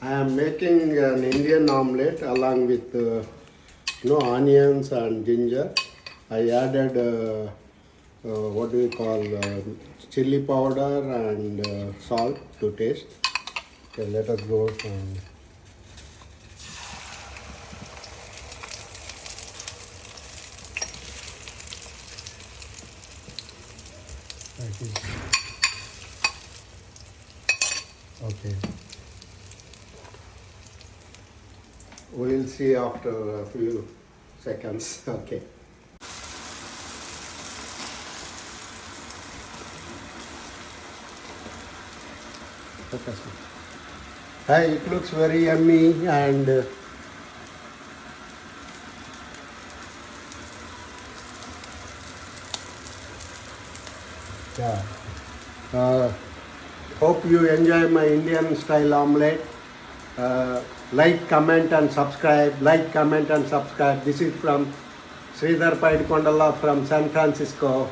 I am making an Indian omelette along with onions and ginger. I added what do we call chili powder and salt to taste. Okay, let us go and okay. We'll see after a few seconds. Okay. Hi, it looks very yummy and yeah. Hope you enjoy my Indian style omelette. Like, comment and subscribe. Like, comment and subscribe. This is from Sridhar Paidkondala from San Francisco.